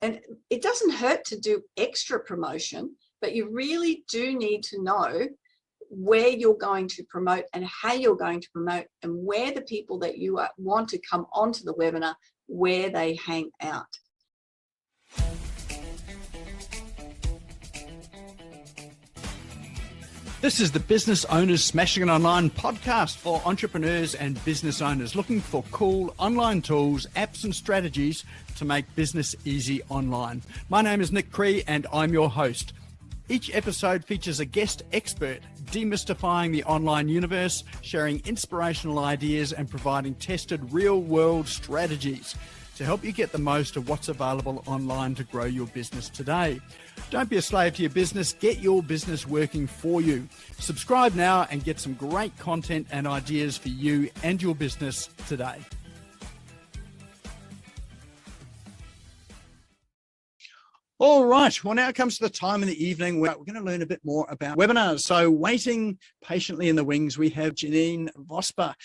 And it doesn't hurt to do extra promotion, but you really do need to know where you're going to promote and how you're going to promote, and where the people that you want to come onto the webinar, where they hang out. This is the Business Owners Smashing It Online podcast for entrepreneurs and business owners looking for cool online tools, apps and strategies to make business easy online. My name is Nick Cree and I'm your host. Each episode features a guest expert demystifying the online universe, sharing inspirational ideas and providing tested real-world strategies to help you get the most of what's available online to grow your business today. Don't be a slave to your business. Get your business working for you. Subscribe now and get some great content and ideas for you and your business today. All right. Well, now it comes to the time in the evening where we're going to learn a bit more about webinars. So waiting patiently in the wings, we have Janine Vosper.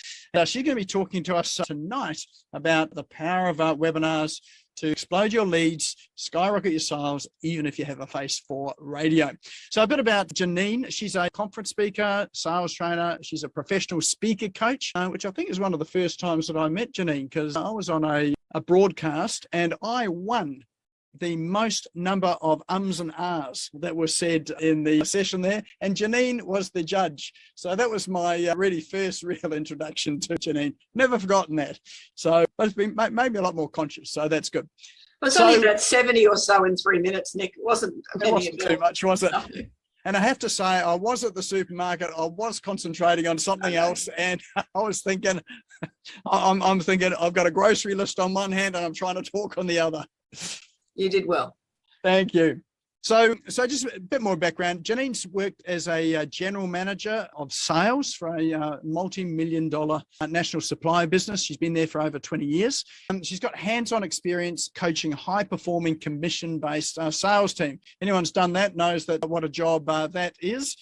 She's going to be talking to us tonight about the power of webinars to explode your leads, skyrocket your sales, even if you have a face for radio. So a bit about Janine. She's a conference speaker, sales trainer. She's a professional speaker coach, which I think is one of the first times that I met Janine, because I was on a broadcast and I won the most number of ums and ahs that were said in the session there, and Janine was the judge. So that was my really first real introduction to Janine. Never forgotten that. So but it's been made me a lot more conscious, so that's good. Well, it's only about 70 or so in 3 minutes, Nick. It wasn't too much, was it? No. And I have to say, I was at the supermarket, I was concentrating on something else, and I was thinking, I'm thinking I've got a grocery list on one hand and I'm trying to talk on the other. You did well. Thank you. So just a bit more background. Janine's worked as a general manager of sales for a multi-million-dollar national supply business. She's been there for over 20 years. She's got hands-on experience coaching high-performing commission-based sales team. Anyone's done that knows that what a job that is.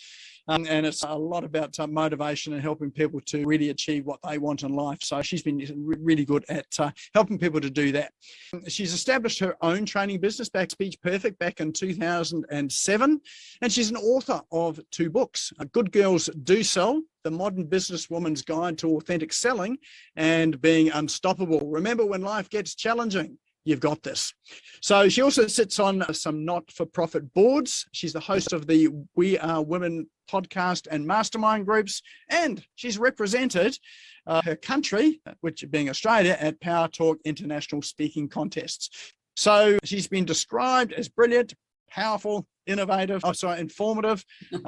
And it's a lot about motivation and helping people to really achieve what they want in life. So she's been really good at helping people to do that. She's established her own training business, Speech Perfect, back in 2007. And she's an author of 2 books, Good Girls Do Sell, The Modern Businesswoman's Guide to Authentic Selling, and Being Unstoppable. Remember, when life gets challenging, you've got this. So she also sits on some not-for-profit boards. She's the host of the We Are Women podcast and mastermind groups, and she's represented her country, which being Australia, at Power Talk International Speaking Contests. So she's been described as brilliant, powerful, informative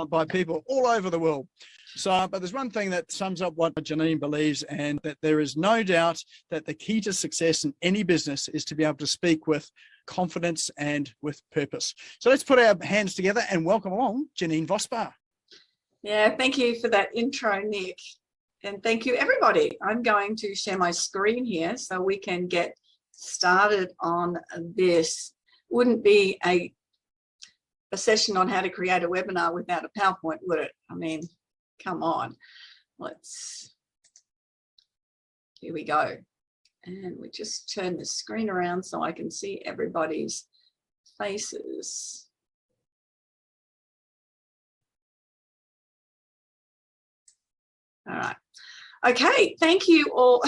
by people all over the world. So, but there's one thing that sums up what Janine believes, and that there is no doubt that the key to success in any business is to be able to speak with confidence and with purpose. So let's put our hands together and welcome along Janine Vosper. Yeah, thank you for that intro, Nick. And thank you, everybody. I'm going to share my screen here so we can get started on this. Wouldn't be a session on how to create a webinar without a PowerPoint, would it? I mean, come on. Here we go. And we just turn the screen around so I can see everybody's faces. All right. Okay, thank you all.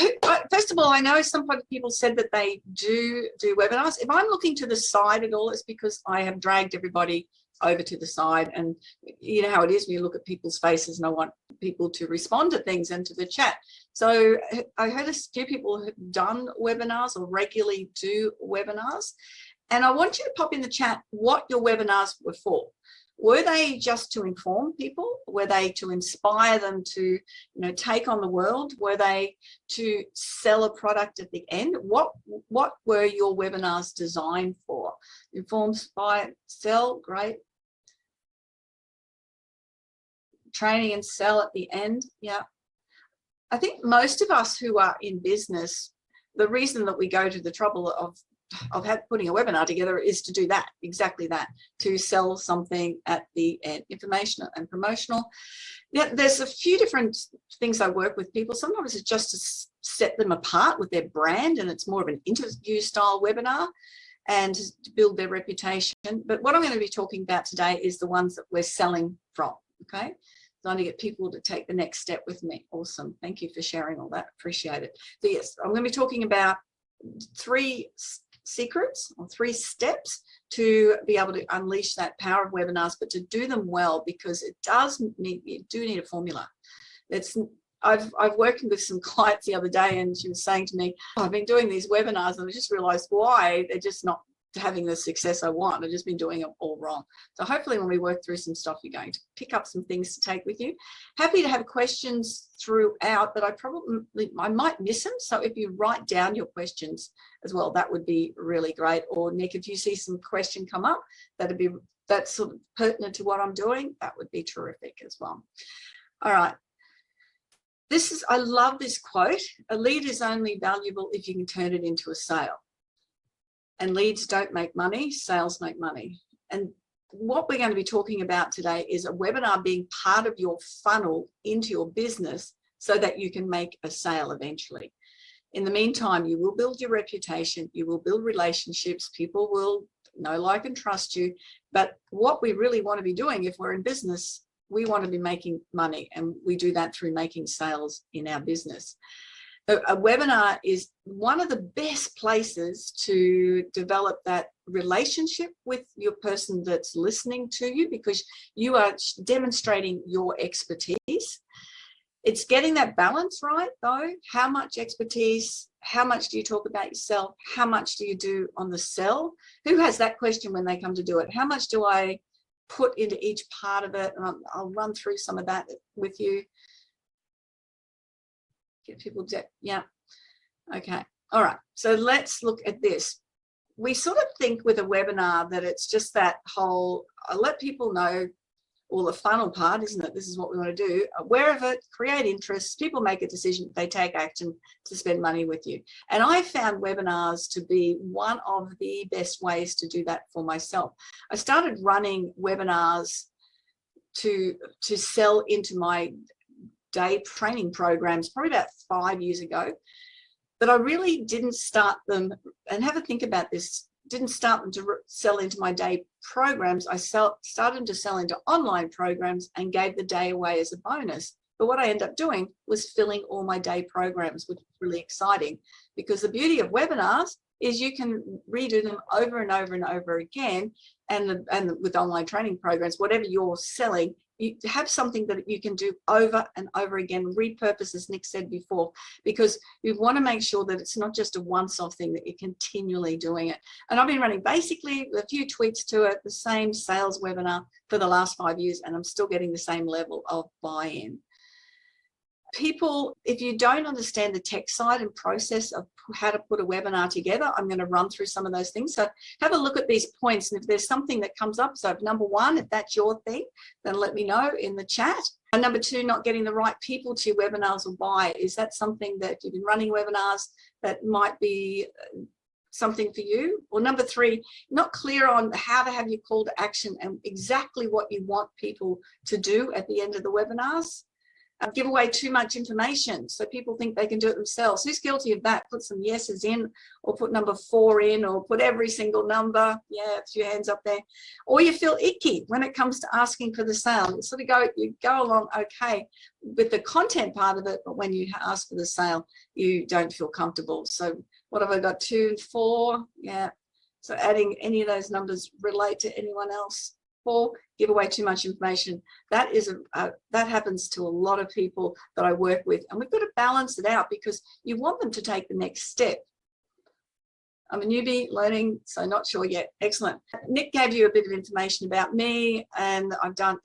First of all, I know some people said that they do webinars. If I'm looking to the side at all, it's because I have dragged everybody over to the side, and you know how it is when you look at people's faces, and I want people to respond to things and to the chat. So I heard a few people have done webinars or regularly do webinars, and I want you to pop in the chat what your webinars were for. Were they just to inform people? Were they to inspire them to, take on the world? Were they to sell a product at the end? What were your webinars designed for? Inform, inspire, sell, great. Training and sell at the end, yeah. I think most of us who are in business, the reason that we go to the trouble of putting a webinar together is to do that, exactly that, to sell something at the end, informational and promotional. Yeah, there's a few different things I work with people. Sometimes it's just to set them apart with their brand, and it's more of an interview style webinar. and to build their reputation. But what I'm going to be talking about today is the ones that we're selling from, okay? Trying to get people to take the next step with me. Awesome. Thank you for sharing all that. Appreciate it. So yes, I'm going to be talking about 3 secrets or 3 steps to be able to unleash that power of webinars, but to do them well, because it does need, you do need a formula. I've worked with some clients the other day, and she was saying to me, oh, I've been doing these webinars and I just realized why they're just not having the success I want. I've just been doing it all wrong. So hopefully when we work through some stuff, you're going to pick up some things to take with you. Happy to have questions throughout, but I might miss them. So if you write down your questions as well, that would be really great. Or Nick, if you see some question come up, that's sort of pertinent to what I'm doing, that would be terrific as well. All right. I love this quote. A lead is only valuable if you can turn it into a sale. And leads don't make money, sales make money. And what we're going to be talking about today is a webinar being part of your funnel into your business so that you can make a sale eventually. In the meantime, you will build your reputation, you will build relationships, people will know, like, and trust you. But what we really want to be doing if we're in business, we want to be making money, and we do that through making sales in our business. A webinar is one of the best places to develop that relationship with your person that's listening to you, because you are demonstrating your expertise. It's getting that balance right, though. How much expertise? How much do you talk about yourself? How much do you do on the sell? Who has that question when they come to do it? How much do I put into each part of it? And I'll run through some of that with you. Get people to, yeah. Okay. All right. So let's look at this. We sort of think with a webinar that it's just that whole, I'll let people know, all the funnel part, isn't it? This is what we want to do. Aware of it, create interest, people make a decision, they take action to spend money with you. And I found webinars to be one of the best ways to do that for myself. I started running webinars to sell into my day training programs probably about 5 years ago, but I really didn't start them, and have a think about this, didn't start them to sell into my day programs. I started to sell into online programs and gave the day away as a bonus. But what I ended up doing was filling all my day programs, which was really exciting, because the beauty of webinars is you can redo them over and over and over again. And with online training programs, whatever you're selling, you have something that you can do over and over again, repurpose, as Nick said before, because you want to make sure that it's not just a once-off thing, that you're continually doing it. And I've been running basically with a few tweaks to it, the same sales webinar for the last 5 years, and I'm still getting the same level of buy-in. People, if you don't understand the tech side and process of how to put a webinar together, I'm going to run through some of those things. So have a look at these points, and if there's something that comes up, so number 1, if that's your thing, then let me know in the chat. And number 2, not getting the right people to your webinars or buy. Is that something that you've been running webinars that might be something for you? Or number 3, not clear on how to have your call to action and exactly what you want people to do at the end of the webinars. Give away too much information so people think they can do it themselves. Who's guilty of that? Put some yeses in, or put number 4 in, or put every single number. Yeah, a few hands up there. Or you feel icky when it comes to asking for the sale. You sort of you go along okay with the content part of it, but when you ask for the sale, you don't feel comfortable. So what have I got? 2 and 4. Yeah. So adding any of those numbers relate to anyone else. 4, give away too much information. That is that happens to a lot of people that I work with, and we've got to balance it out because you want them to take the next step. I'm a newbie learning, so not sure yet. Excellent. Nick gave you a bit of information about me, and have done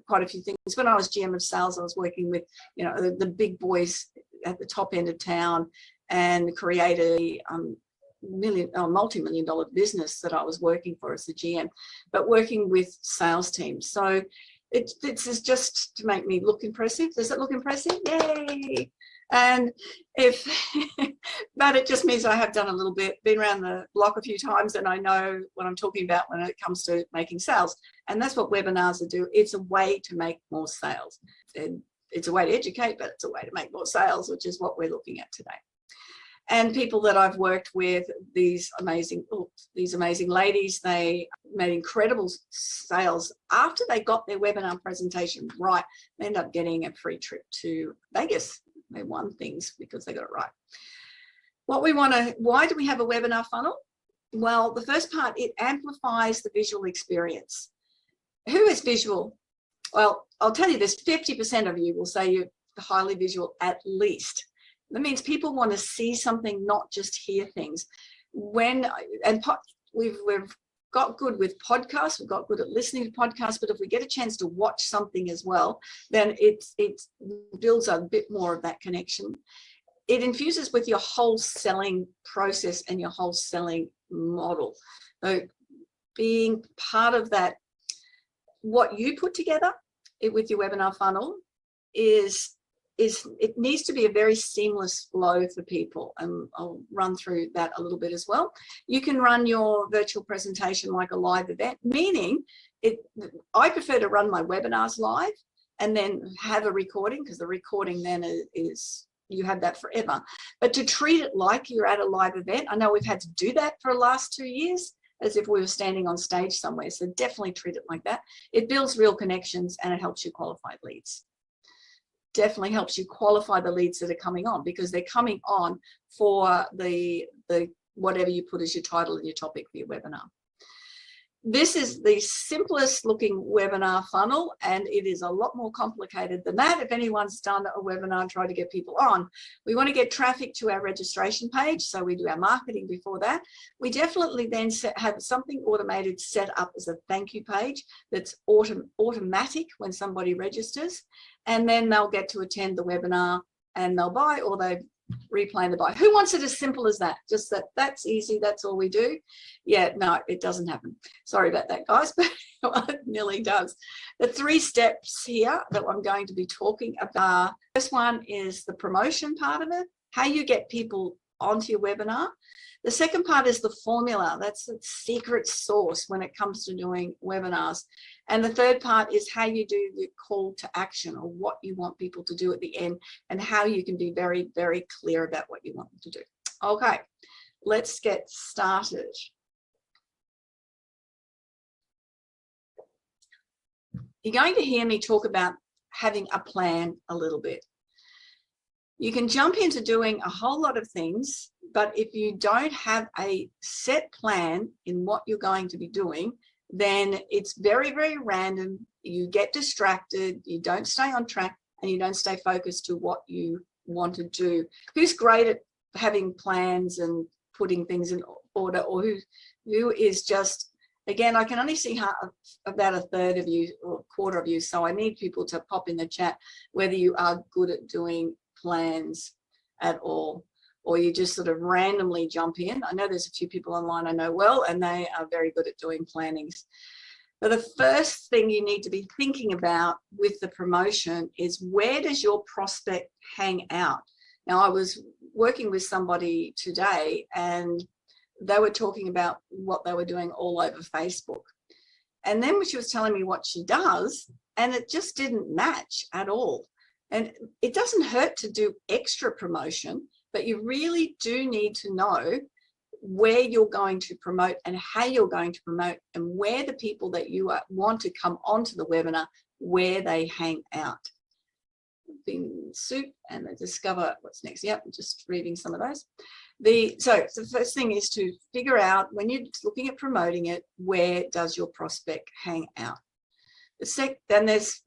quite a few things. When I was GM of sales, I was working with the big boys at the top end of town, and created a multi-million-dollar business that I was working for as the GM, but working with sales teams. So this is just to make me look impressive. Does it look impressive? Yay! And but it just means I have done a little bit, been around the block a few times, and I know what I'm talking about when it comes to making sales. And that's what webinars do. It's a way to make more sales. And it's a way to educate, but it's a way to make more sales, which is what we're looking at today. And people that I've worked with, these amazing ladies, they made incredible sales after they got their webinar presentation right. They ended up getting a free trip to Vegas. They won things because they got it right. Why do we have a webinar funnel? Well, the first part, it amplifies the visual experience. Who is visual? Well, I'll tell you this, 50% of you will say you're highly visual at least. That means people want to see something, not just hear things. We've got good with podcasts, we've got good at listening to podcasts, but if we get a chance to watch something as well, then it builds a bit more of that connection. It infuses with your whole selling process and your whole selling model. So being part of that, what you put together with your webinar funnel is it needs to be a very seamless flow for people, and I'll run through that a little bit as well. You can run your virtual presentation like a live event, meaning I prefer to run my webinars live and then have a recording, because the recording then is you have that forever. But to treat it like you're at a live event, I know we've had to do that for the last 2 years, as if we were standing on stage somewhere. So definitely treat it like that. It builds real connections and it helps you qualify leads. Definitely helps you qualify the leads that are coming on, because they're coming on for the whatever you put as your title and your topic for your webinar. This is the simplest looking webinar funnel, and it is a lot more complicated than that. If anyone's done a webinar and tried to get people on, we want to get traffic to our registration page, so we do our marketing before that. We definitely then have something automated set up as a thank you page that's automatic when somebody registers, and then they'll get to attend the webinar and they'll buy, or they replan the buy. Who wants it as simple as that? Just that's easy, that's all we do? Yeah, no, it doesn't happen. Sorry about that, guys, but it nearly does. The 3 steps here that I'm going to be talking about. First one is the promotion part of it, how you get people onto your webinar. The second part is the formula. That's the secret sauce when it comes to doing webinars. And the third part is how you do the call to action, or what you want people to do at the end, and how you can be very, very clear about what you want them to do. Okay, let's get started. You're going to hear me talk about having a plan a little bit. You can jump into doing a whole lot of things, but if you don't have a set plan in what you're going to be doing, then it's very, very random. You get distracted, you don't stay on track, and you don't stay focused to what you want to do. Who's great at having plans and putting things in order, or who is just, again, I can only see about a third of you or a quarter of you, so I need people to pop in the chat whether you are good at doing plans at all, or you just sort of randomly jump in. I know there's a few people online I know well, and they are very good at doing plannings. But the first thing you need to be thinking about with the promotion is, where does your prospect hang out? Now, I was working with somebody today and they were talking about what they were doing all over Facebook. And then she was telling me what she does, and it just didn't match at all. And it doesn't hurt to do extra promotion, but you really do need to know where you're going to promote and how you're going to promote, and where the people that you want to come onto the webinar, where they hang out. Being soup and discover what's next. Yep, just reading some of those. So the first thing is to figure out, when you're looking at promoting it, where does your prospect hang out? Then there's,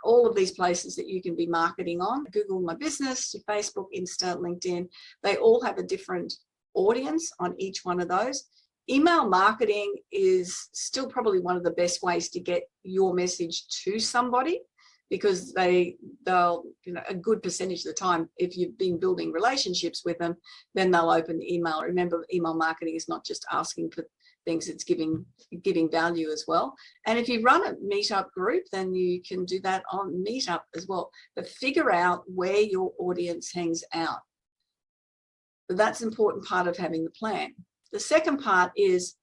all of these places that you can be marketing on. Google My Business, Facebook, Insta, LinkedIn, they all have a different audience on each one of those. Email marketing is still probably one of the best ways to get your message to somebody, because they'll, a good percentage of the time, if you've been building relationships with them, then they'll open the email. Remember, email marketing is not just asking for things, it's giving value as well. And if you run a meetup group, then you can do that on Meetup as well. But figure out where your audience hangs out. But that's an important part of having the plan. The second part is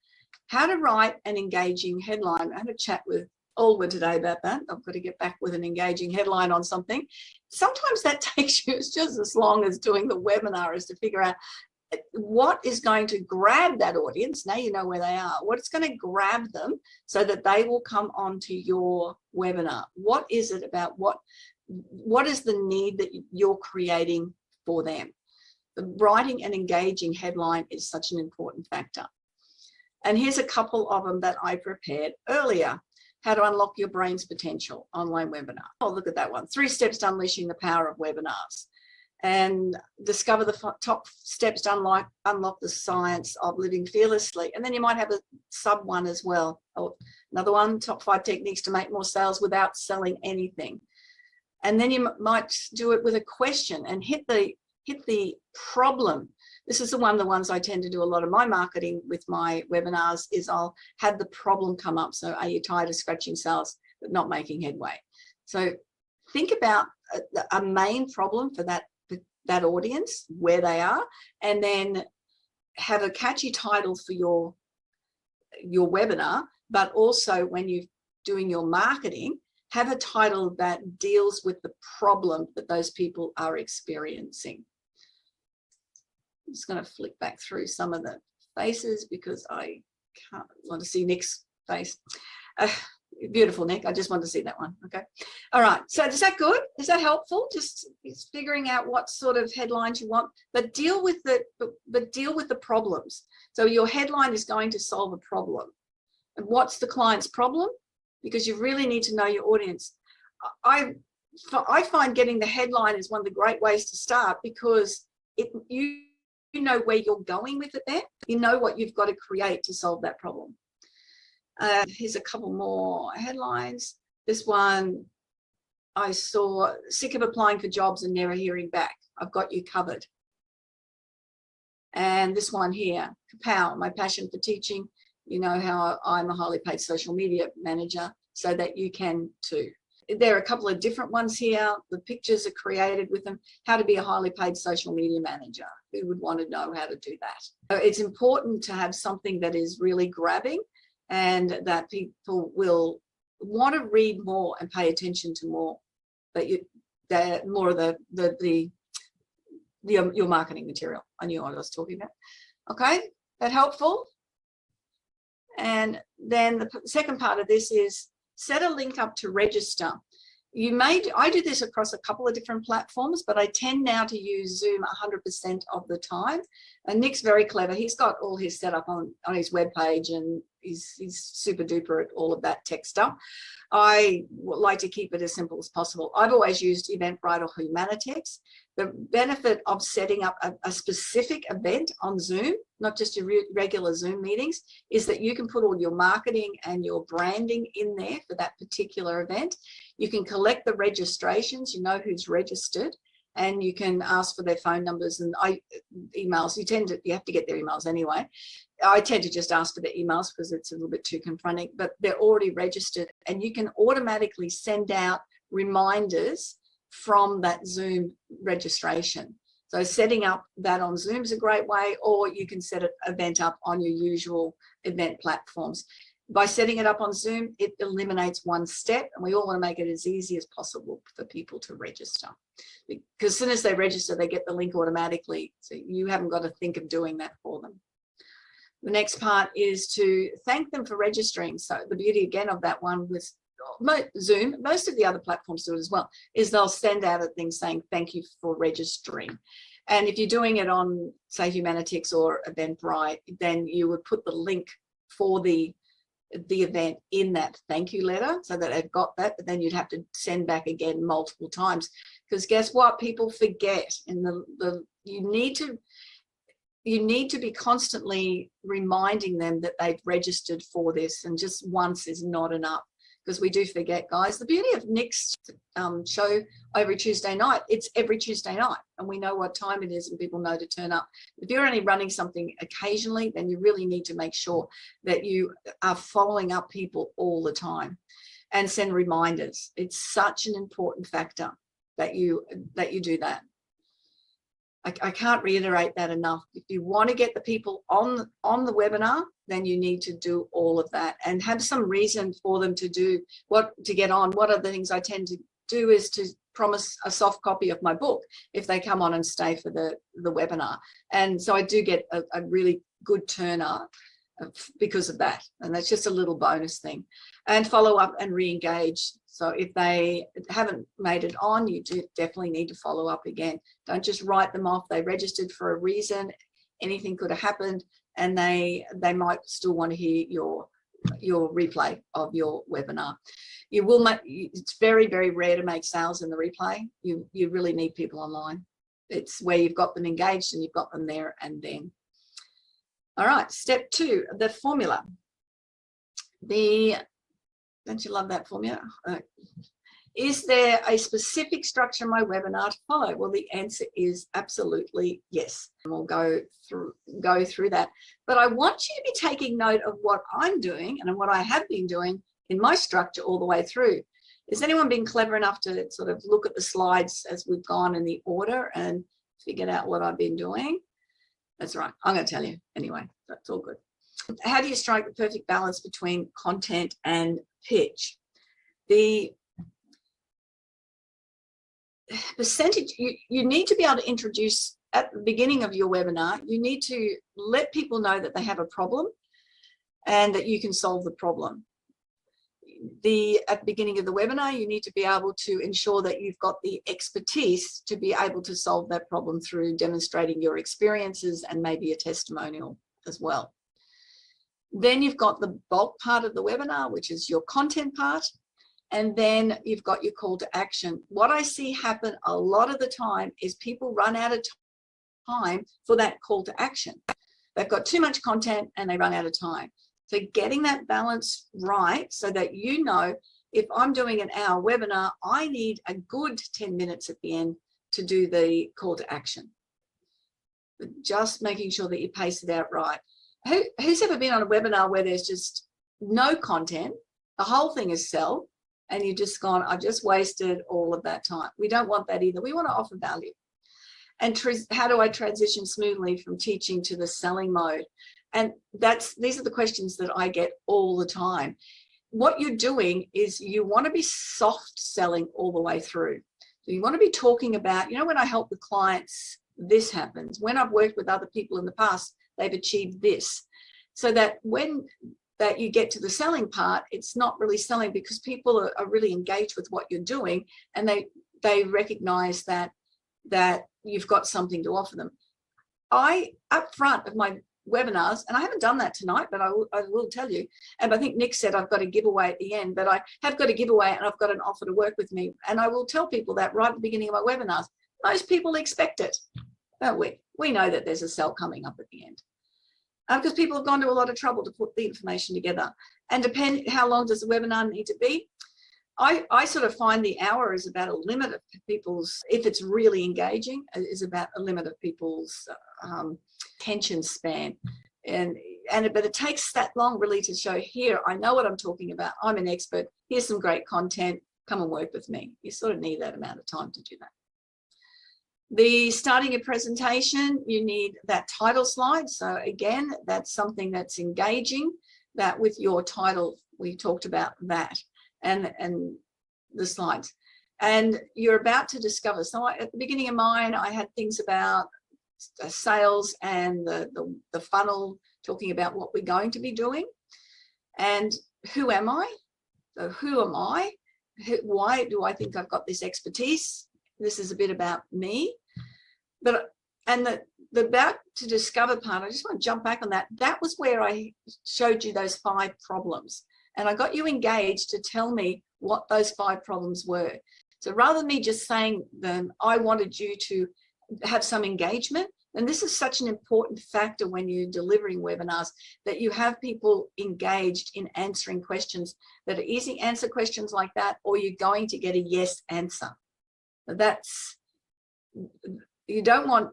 how to write an engaging headline. I had a chat with all word today about that. I've got to get back with an engaging headline on something. Sometimes that takes you, it's just as long as doing the webinar, is to figure out what is going to grab that audience. Now you know where they are. What's going to grab them so that they will come onto your webinar? What is it about? What is the need that you're creating for them? The writing an engaging headline is such an important factor. And here's a couple of them that I prepared earlier. How to unlock your brain's potential, online webinar. Oh, look at that one. 3 steps to unleashing the power of webinars. And discover the top steps to unlock the science of living fearlessly. And then you might have a sub one as well. Oh, another one, top 5 techniques to make more sales without selling anything. And then you might do it with a question and hit the problem. This is the ones I tend to do a lot of my marketing with my webinars, is I'll have the problem come up. So are you tired of scratching sales but not making headway? So think about a main problem for that audience, where they are, and then have a catchy title for your webinar, but also when you're doing your marketing, have a title that deals with the problem that those people are experiencing. I'm just going to flick back through some of the faces because I can't want to see Nick's face. Beautiful, Nick. I just want to see that one. Okay. All right. So is that good? Is that helpful? Just figuring out what sort of headlines you want, but deal with the problems. So your headline is going to solve a problem. And what's the client's problem? Because you really need to know your audience. I find getting the headline is one of the great ways to start, because you know where you're going with it there. You know what you've got to create to solve that problem. Here's a couple more headlines. This one I saw: sick of applying for jobs and never hearing back. I've got you covered. And this one here, kapow, my passion for teaching. You know how I'm a highly paid social media manager, so that you can too. There are a couple of different ones here. The pictures are created with them. How to be a highly paid social media manager. Who would want to know how to do that? So it's important to have something that is really grabbing and that people will want to read more and pay attention to more. But more of your marketing material. I knew what I was talking about. Okay, that helpful? And then the second part of this is set a link up to register. I do this across a couple of different platforms, but I tend now to use Zoom 100% of the time. And Nick's very clever. He's got all his set up on his webpage, and he's super duper at all of that tech stuff. I like to keep it as simple as possible. I've always used Eventbrite or Humanitex. The benefit of setting up a specific event on Zoom, not just your regular Zoom meetings, is that you can put all your marketing and your branding in there for that particular event. You can collect the registrations, you know who's registered, and you can ask for their phone numbers and emails. You have to get their emails anyway. I tend to just ask for their emails because it's a little bit too confronting, but they're already registered, and you can automatically send out reminders from that Zoom registration. So setting up that on Zoom is a great way, or you can set an event up on your usual event platforms. By setting it up on Zoom, it eliminates one step, and we all want to make it as easy as possible for people to register. Because as soon as they register, they get the link automatically, so you haven't got to think of doing that for them. The next part is to thank them for registering. So the beauty again of that one with Zoom, most of the other platforms do it as well, is they'll send out a thing saying thank you for registering. And if you're doing it on, say, Humanitex or Eventbrite, then you would put the link for the event in that thank you letter so that they've got that, but then you'd have to send back again multiple times, because guess what? People forget, and you need to be constantly reminding them that they've registered for this, and just once is not enough, because we do forget, guys. The beauty of Nick's show every Tuesday night, it's every Tuesday night, and we know what time it is and people know to turn up. If you're only running something occasionally, then you really need to make sure that you are following up people all the time and send reminders. It's such an important factor that you do that. I can't reiterate that enough. If you want to get the people on the webinar, then you need to do all of that and have some reason for them to do to get on. One of the things I tend to do is to promise a soft copy of my book if they come on and stay for the webinar. And so I do get a really good turnout because of that. And that's just a little bonus thing. And follow up and re-engage. So if they haven't made it on, you do definitely need to follow up again. Don't just write them off. They registered for a reason. Anything could have happened, and they might still want to hear your replay of your webinar. You will make, it's very, very rare to make sales in the replay. You really need people online. It's where you've got them engaged and you've got them there and then. All right, step 2, the formula. Don't you love that formula? Is there a specific structure in my webinar to follow? Well, the answer is absolutely yes. And we'll go through that. But I want you to be taking note of what I'm doing and what I have been doing in my structure all the way through. Has anyone been clever enough to sort of look at the slides as we've gone in the order and figured out what I've been doing? That's right. I'm going to tell you anyway. That's all good. How do you strike the perfect balance between content and pitch? The percentage, you need to be able to introduce at the beginning of your webinar, you need to let people know that they have a problem and that you can solve the problem. At the beginning of the webinar, you need to be able to ensure that you've got the expertise to be able to solve that problem through demonstrating your experiences and maybe a testimonial as well. Then you've got the bulk part of the webinar, which is your content part. And then you've got your call to action. What I see happen a lot of the time is people run out of time for that call to action. They've got too much content and they run out of time. So getting that balance right so that you know, if I'm doing an hour webinar, I need a good 10 minutes at the end to do the call to action. But just making sure that you pace it out right. Who's ever been on a webinar where there's just no content, the whole thing is sell, and you've just gone, I've just wasted all of that time. We don't want that either. We want to offer value. And how do I transition smoothly from teaching to the selling mode? And these are the questions that I get all the time. What you're doing is you want to be soft selling all the way through. So you want to be talking about, you know, when I help the clients, this happens. When I've worked with other people in the past, they've achieved this. So that when you get to the selling part, it's not really selling because people are really engaged with what you're doing and they recognize that you've got something to offer them. Up front of my webinars, and I haven't done that tonight, but I will tell you, and I think Nick said I've got a giveaway at the end, but I have got a giveaway and I've got an offer to work with me, and I will tell people that right at the beginning of my webinars. Most people expect it, don't we? We know that there's a sale coming up at the end. Because people have gone to a lot of trouble to put the information together. And depending how long does the webinar need to be, I sort of find the hour is about a limit of people's, if it's really engaging, is about a limit of people's attention span. But it takes that long really to show, here, I know what I'm talking about. I'm an expert. Here's some great content. Come and work with me. You sort of need that amount of time to do that. The starting a presentation, you need that title slide. So again, that's something that's engaging, that with your title, we talked about that and the slides. And you're about to discover. So at the beginning of mine, I had things about sales and the funnel, talking about what we're going to be doing. And who am I? So who am I? Why do I think I've got this expertise? This is a bit about me. And the about to discover part, I just want to jump back on that. That was where I showed you those 5 problems. And I got you engaged to tell me what those 5 problems were. So rather than me just saying them, I wanted you to have some engagement. And this is such an important factor when you're delivering webinars, that you have people engaged in answering questions that are easy. Answer questions like that, or you're going to get a yes answer. You don't want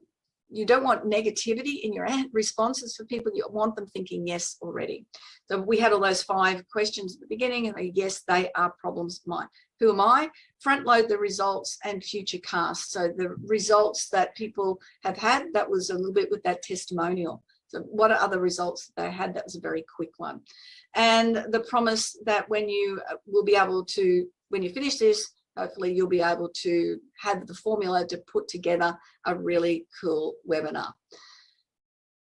negativity in your responses for people. You want them thinking yes already. So we had all those 5 questions at the beginning, and yes, they are problems of mine. Who am I? Front load the results and future cast. So the results that people have had, that was a little bit with that testimonial. So what are other results that they had? That was a very quick one. And the promise that when you will be able to, when you finish this, hopefully you'll be able to have the formula to put together a really cool webinar.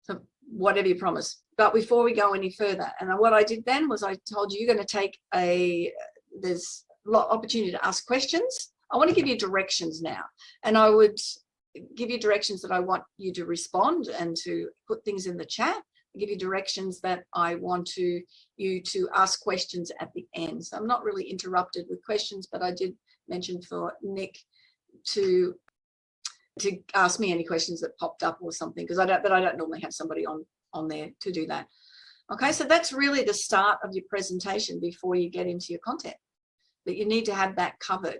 So whatever you promise. But before we go any further, and what I did then was I told you you're going to take there's a lot of opportunity to ask questions. I want to give you directions now. And I would give you directions that I want you to respond and to put things in the chat. I give you directions that I want you to ask questions at the end. So I'm not really interrupted with questions, but I did mention for Nick to ask me any questions that popped up or something, because I don't normally have somebody on there to do that. Okay, so that's really the start of your presentation before you get into your content, but you need to have that covered.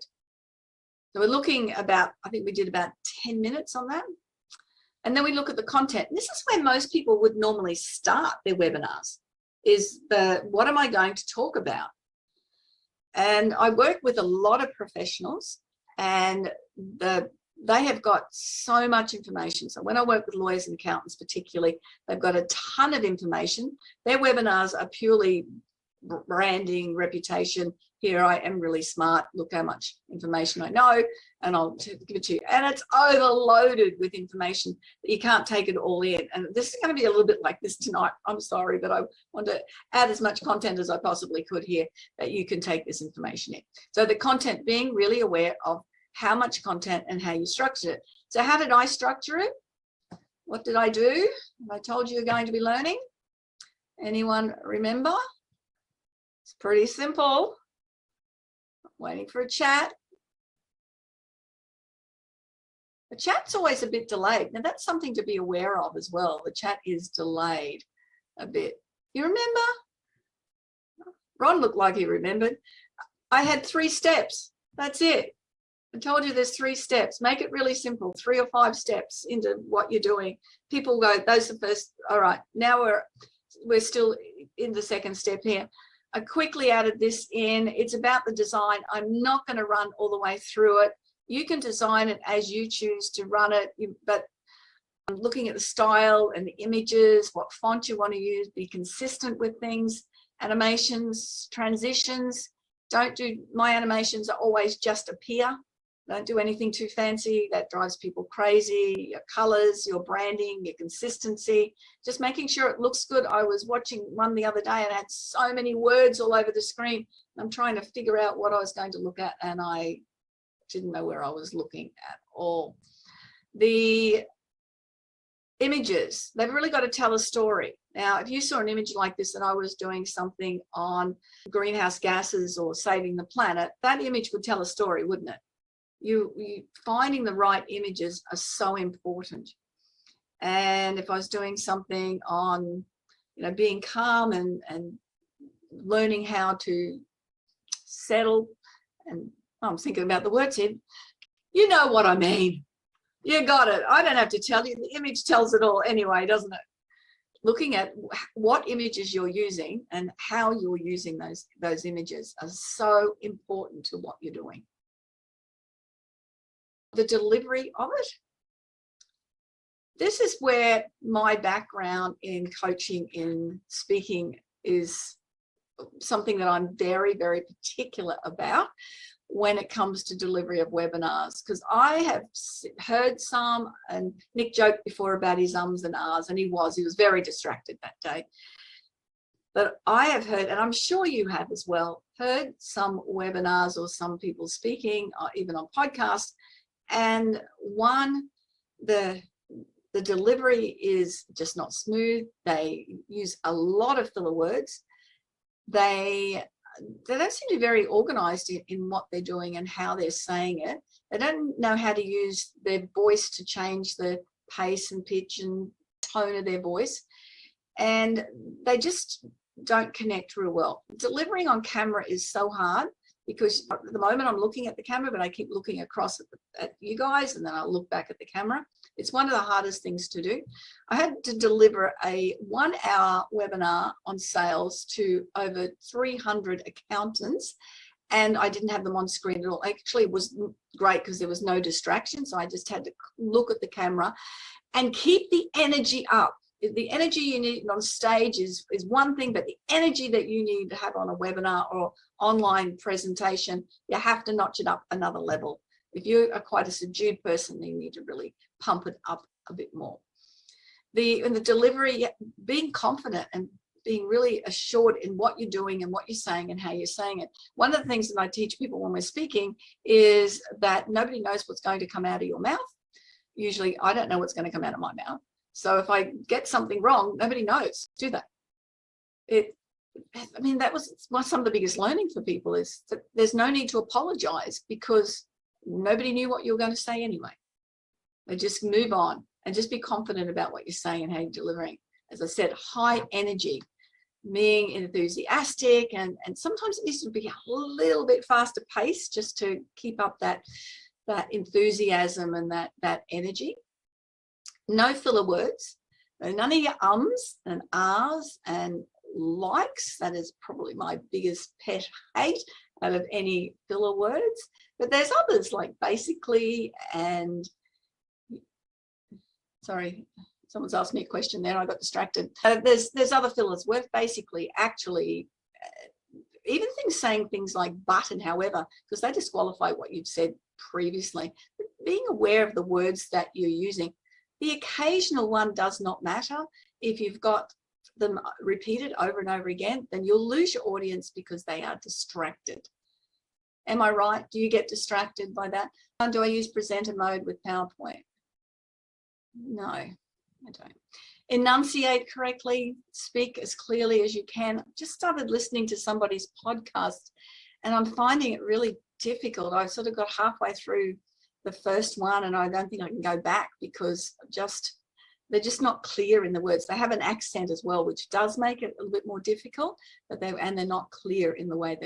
So we're looking about, I think we did about 10 minutes on that. And then we look at the content. This is where most people would normally start their webinars, is what am I going to talk about? And I work with a lot of professionals, and they have got so much information. So when I work with lawyers and accountants particularly, they've got a ton of information. Their webinars are purely branding, reputation. Here I am really smart. Look how much information I know, and I'll give it to you. And it's overloaded with information that you can't take it all in. And this is going to be a little bit like this tonight. I'm sorry, but I want to add as much content as I possibly could here that you can take this information in. So the content, being really aware of how much content and how you structure it. So how did I structure it? What did I do? I told you you're going to be learning. Anyone remember? It's pretty simple. Waiting for a chat. The chat's always a bit delayed. Now that's something to be aware of as well. The chat is delayed a bit. You remember? Ron looked like he remembered. I had 3 steps. That's it. I told you there's 3 steps. Make it really simple. 3 or 5 steps into what you're doing. People go, those are the first. All right, now we're still in the second step here. I quickly added this in. It's about the design. I'm not going to run all the way through it. You can design it as you choose to run it, but I'm looking at the style and the images, what font you want to use, be consistent with things, animations, transitions. Don't do, my animations are always just appear. Don't do anything too fancy. That drives people crazy. Your colors, your branding, your consistency, just making sure it looks good. I was watching one the other day and I had so many words all over the screen. I'm trying to figure out what I was going to look at, and I didn't know where I was looking at all. The images, they've really got to tell a story. Now, if you saw an image like this and I was doing something on greenhouse gases or saving the planet, that image would tell a story, wouldn't it? You finding the right images are so important. And if I was doing something on, being calm and learning how to settle, and I'm thinking about the words here, you know what I mean. You got it. I don't have to tell you. The image tells it all anyway, doesn't it? Looking at what images you're using and how you're using those images are so important to what you're doing. The delivery of it. This is where my background in coaching, in speaking, is something that I'm very, very particular about when it comes to delivery of webinars, because I have heard some, and Nick joked before about his ums and ahs, and he was very distracted that day. But I have heard, and I'm sure you have as well, heard some webinars or some people speaking, or even on podcasts, and the delivery is just not smooth. They use a lot of filler words. They don't seem to be very organized in what they're doing and how they're saying it. They don't know how to use their voice to change the pace and pitch and tone of their voice. And they just don't connect real well. Delivering on camera is so hard, because at the moment I'm looking at the camera, but I keep looking across at you guys, and then I'll look back at the camera. It's one of the hardest things to do. I had to deliver a 1-hour webinar on sales to over 300 accountants, and I didn't have them on screen at all. Actually, it was great because there was no distraction, so I just had to look at the camera and keep the energy up. the energy you need on stage is one thing, but the energy that you need to have on a webinar or online presentation, you have to notch it up another level. If you are quite a subdued person, you need to really pump it up a bit more. In the delivery, being confident and being really assured in what you're doing and what you're saying and how you're saying it. One of the things that I teach people when we're speaking is that nobody knows what's going to come out of your mouth. Usually I don't know what's going to come out of my mouth. So if I get something wrong, nobody knows, do they? I mean, that was some of the biggest learning for people, is that there's no need to apologize because nobody knew what you were going to say anyway. They just move on and just be confident about what you're saying and how you're delivering. As I said, high energy, being enthusiastic, and sometimes it needs to be a little bit faster pace just to keep up that enthusiasm and that energy. No filler words, none of your ums and ahs and likes. That is probably my biggest pet hate out of any filler words. But there's others like basically and, sorry, someone's asked me a question there, I got distracted. There's other fillers with basically, actually, even things saying things like but and however, because they disqualify what you've said previously. But being aware of the words that you're using. The occasional one does not matter. If you've got them repeated over and over again, then you'll lose your audience because they are distracted. Am I right? Do you get distracted by that? Do I use presenter mode with PowerPoint? No, I don't. Enunciate correctly, speak as clearly as you can. I just started listening to somebody's podcast and I'm finding it really difficult. I sort of got halfway through the first one and I don't think I can go back because they're just not clear in the words. They have an accent as well, which does make it a little bit more difficult, but they're not clear in the way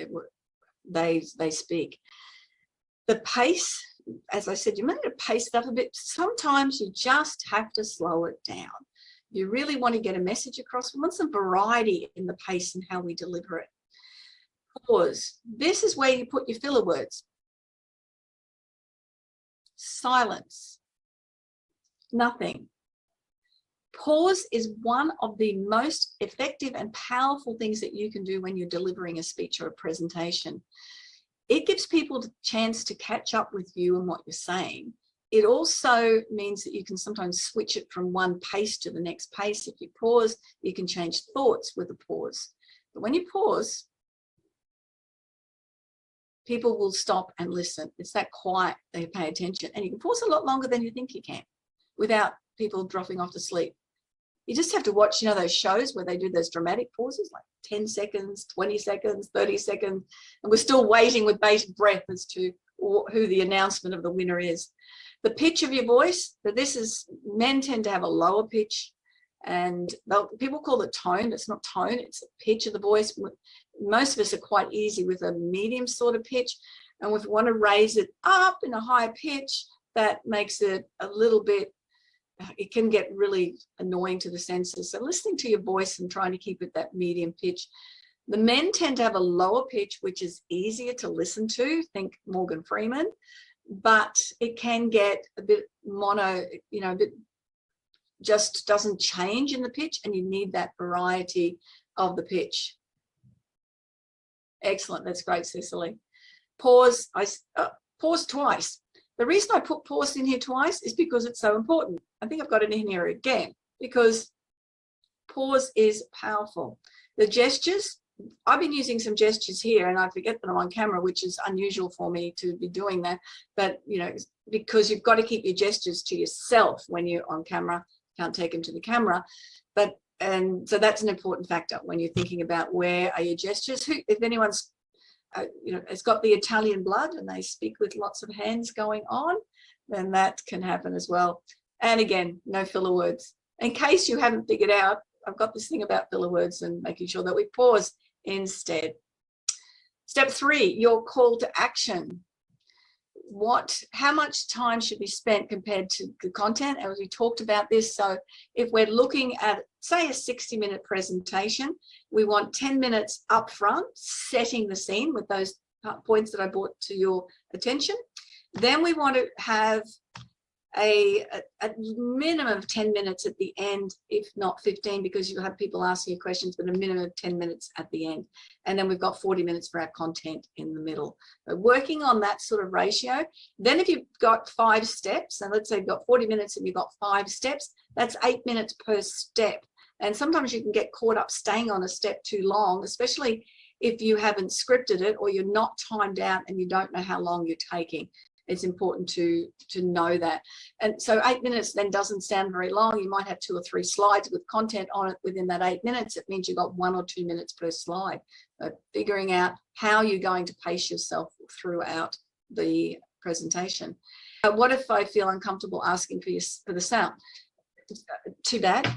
they speak. The pace, as I said, you might need to pace it up a bit. Sometimes you just have to slow it down. You really want to get a message across. We want some variety in the pace and how we deliver it. Pause. This is where you put your filler words. Silence. Nothing. Pause is one of the most effective and powerful things that you can do when you're delivering a speech or a presentation. It gives people the chance to catch up with you and what you're saying. It also means that you can sometimes switch it from one pace to the next pace. If you pause, you can change thoughts with a pause. But when you pause, people will stop and listen. It's that quiet, they pay attention. And you can pause a lot longer than you think you can without people dropping off to sleep. You just have to watch, those shows where they do those dramatic pauses, like 10 seconds, 20 seconds, 30 seconds, and we're still waiting with bated breath as to who the announcement of the winner is. The pitch of your voice, men tend to have a lower pitch, and people call it tone. It's not tone, it's a pitch of the voice. Most of us are quite easy with a medium sort of pitch, and if we want to raise it up in a higher pitch, that makes it a little bit, it can get really annoying to the senses. So listening to your voice and trying to keep it that medium pitch. The men tend to have a lower pitch, which is easier to listen to. Think Morgan Freeman, but it can get a bit mono, a bit just doesn't change in the pitch, and you need that variety of the pitch. Excellent. That's great, Cecily. Pause. Pause twice. The reason I put pause in here twice is because it's so important. I think I've got it in here again because pause is powerful. The gestures, I've been using some gestures here and I forget that I'm on camera, which is unusual for me to be doing that. But, because you've got to keep your gestures to yourself when you're on camera, can't take them to the camera. And so that's an important factor when you're thinking about where are your gestures. If anyone's has got the Italian blood and they speak with lots of hands going on, then that can happen as well. And again, no filler words. In case you haven't figured out, I've got this thing about filler words and making sure that we pause instead. Step 3, your call to action. How much time should be spent compared to the content? As we talked about this, so if we're looking at, say, a 60-minute presentation, we want 10 minutes up front, setting the scene with those points that I brought to your attention. Then we want to have a minimum of 10 minutes at the end, if not 15, because you have people asking you questions, but a minimum of 10 minutes at the end. And then we've got 40 minutes for our content in the middle. But working on that sort of ratio. Then if you've got 5 steps, and let's say you've got 40 minutes and you've got 5 steps, that's 8 minutes per step. And sometimes you can get caught up staying on a step too long, especially if you haven't scripted it or you're not timed out and you don't know how long you're taking. It's important to know that. And so 8 minutes then doesn't sound very long. You might have 2 or 3 slides with content on it within that 8 minutes. It means you've got 1 or 2 minutes per slide. But figuring out how you're going to pace yourself throughout the presentation. What if I feel uncomfortable asking for the sound? Too bad.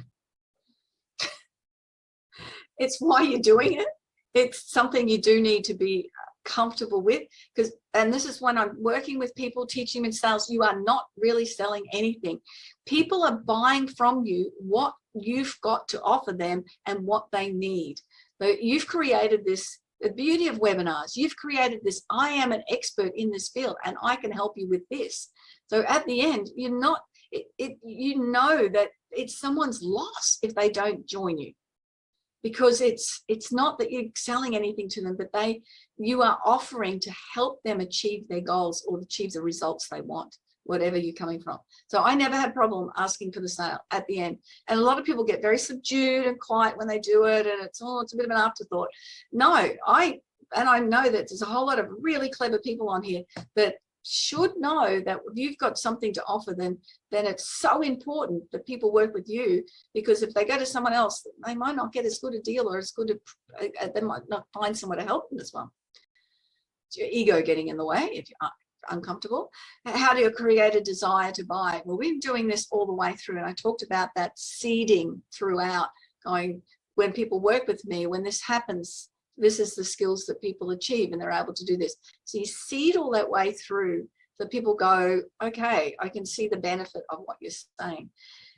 It's why you're doing it. It's something you do need to be comfortable with, because, and this is when I'm working with people, teaching them in sales, you are not really selling anything. People are buying from you what you've got to offer them and what they need. So you've created this, the beauty of webinars, you've created this, I am an expert in this field and I can help you with this. So at the end, you're not, you know that it's someone's loss if they don't join you. Because it's not that you're selling anything to them, but you are offering to help them achieve their goals or achieve the results they want, whatever you're coming from. So I never had a problem asking for the sale at the end. And a lot of people get very subdued and quiet when they do it, and it's a bit of an afterthought. No, I know that there's a whole lot of really clever people on here that should know that if you've got something to offer them, then it's so important that people work with you, because if they go to someone else, they might not get as good a deal or as good a, they might not find someone to help them as well. It's your ego getting in the way if you're uncomfortable. How do you create a desire to buy? Well, we're doing this all the way through, and I talked about that seeding throughout, going, when people work with me, when this happens, this is the skills that people achieve and they're able to do this. So you seed all that way through, so people go, okay, I can see the benefit of what you're saying.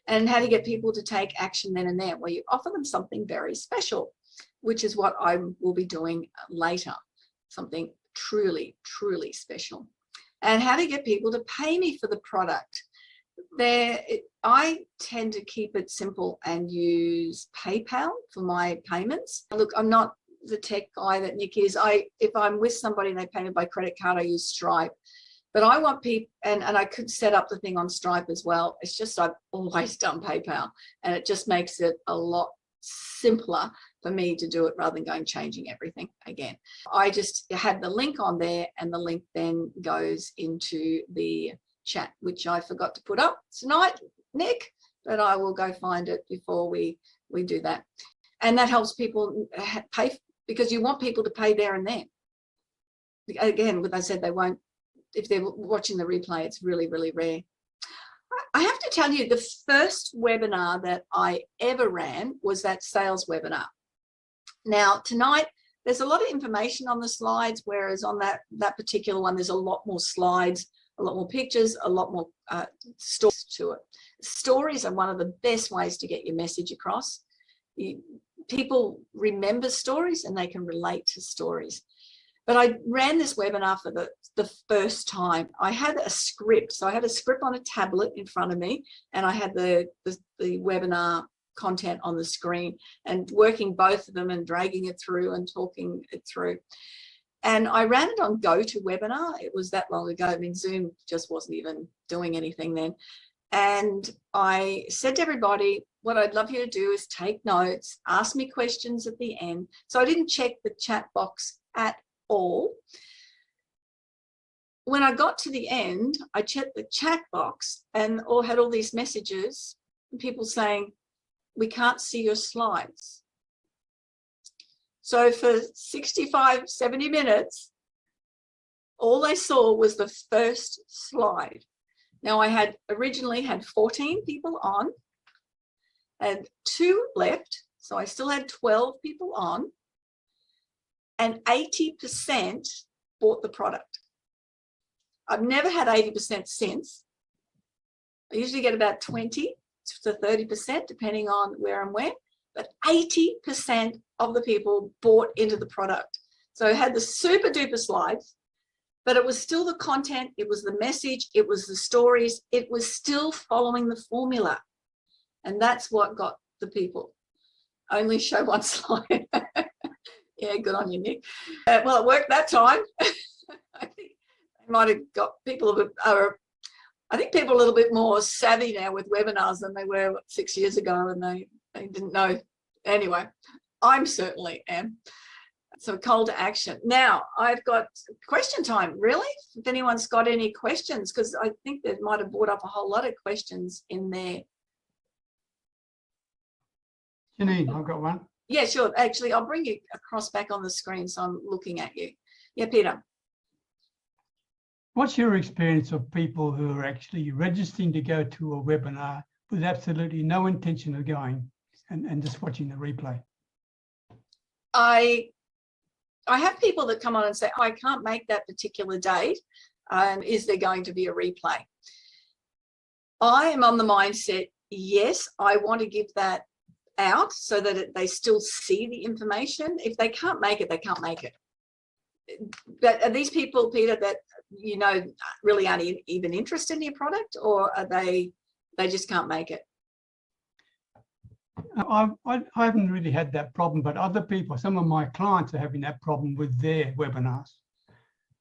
And how to get people to take action then and there, where you offer them something very special, which is what I will be doing later, something truly, truly special. And how to get people to pay me for the product. I tend to keep it simple and use PayPal for my payments. Look, I'm not the tech guy that Nick is. If I'm with somebody and they pay me by credit card, I use Stripe. But I want people, and I could set up the thing on Stripe as well. It's just I've always done PayPal, and it just makes it a lot simpler for me to do it rather than going changing everything again. I just had the link on there, and the link then goes into the chat, which I forgot to put up tonight, Nick, but I will go find it before we do that. And that helps people pay, because you want people to pay there and then. Again, what I said, they won't, if they're watching the replay, it's really, really rare. I have to tell you, the first webinar that I ever ran was that sales webinar. Now, tonight, there's a lot of information on the slides, whereas on that particular one, there's a lot more slides, a lot more pictures, a lot more stories to it. Stories are one of the best ways to get your message across. People remember stories and they can relate to stories. But I ran this webinar for the first time. I had a script. So I had a script on a tablet in front of me, and I had the webinar content on the screen, and working both of them and dragging it through and talking it through. And I ran it on GoToWebinar. It was that long ago. I mean, Zoom just wasn't even doing anything then. And I said to everybody, what I'd love you to do is take notes, ask me questions at the end. So I didn't check the chat box at all. When I got to the end, I checked the chat box and had all these messages, people saying, we can't see your slides. So for 65, 70 minutes, all they saw was the first slide. Now, I had originally had 14 people on and 2 left. So I still had 12 people on, and 80% bought the product. I've never had 80% since. I usually get about 20 to 30%, depending on where and when, but 80% of the people bought into the product. So I had the super duper slides, but it was still the content, it was the message, it was the stories, it was still following the formula. And that's what got the people. Only show one slide. Yeah, good on you, Nick. Well, it worked that time. I think they might have got people I think people are a little bit more savvy now with webinars than they were 6 years ago, and they didn't know. Anyway, I'm certainly am. So call to action. Now I've got question time. Really? If anyone's got any questions, because I think they might have brought up a whole lot of questions in there. Janine, I've got one. Yeah, sure. Actually, I'll bring you across back on the screen so I'm looking at you. Yeah, Peter. What's your experience of people who are actually registering to go to a webinar with absolutely no intention of going and just watching the replay? I have people that come on and say, I can't make that particular date. Is there going to be a replay? I am on the mindset, yes, I want to give that out so that they still see the information. If they can't make it, they can't make it. But are these people, Peter, that you know really aren't even interested in your product, or are they just can't make it? I haven't really had that problem, but other people, some of my clients are having that problem with their webinars.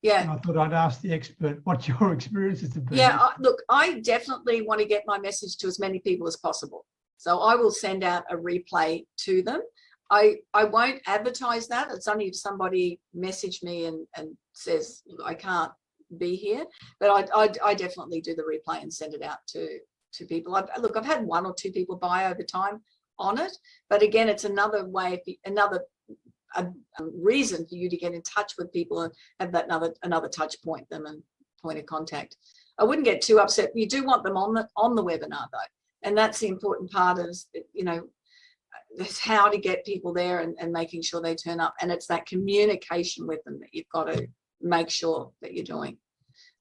Yeah. And I thought I'd ask the expert what your experiences have been. Yeah, look, I definitely want to get my message to as many people as possible. So I will send out a replay to them. I won't advertise that. It's only if somebody messaged me and says, I can't be here. But I definitely do the replay and send it out to people. I've had one or two people buy over time on it. But again, it's another way, another reason for you to get in touch with people and have that another touch point them and point of contact. I wouldn't get too upset. You do want them on the webinar though. And that's the important part of, you know, it's how to get people there and making sure they turn up. And it's that communication with them that you've got to make sure that you're doing.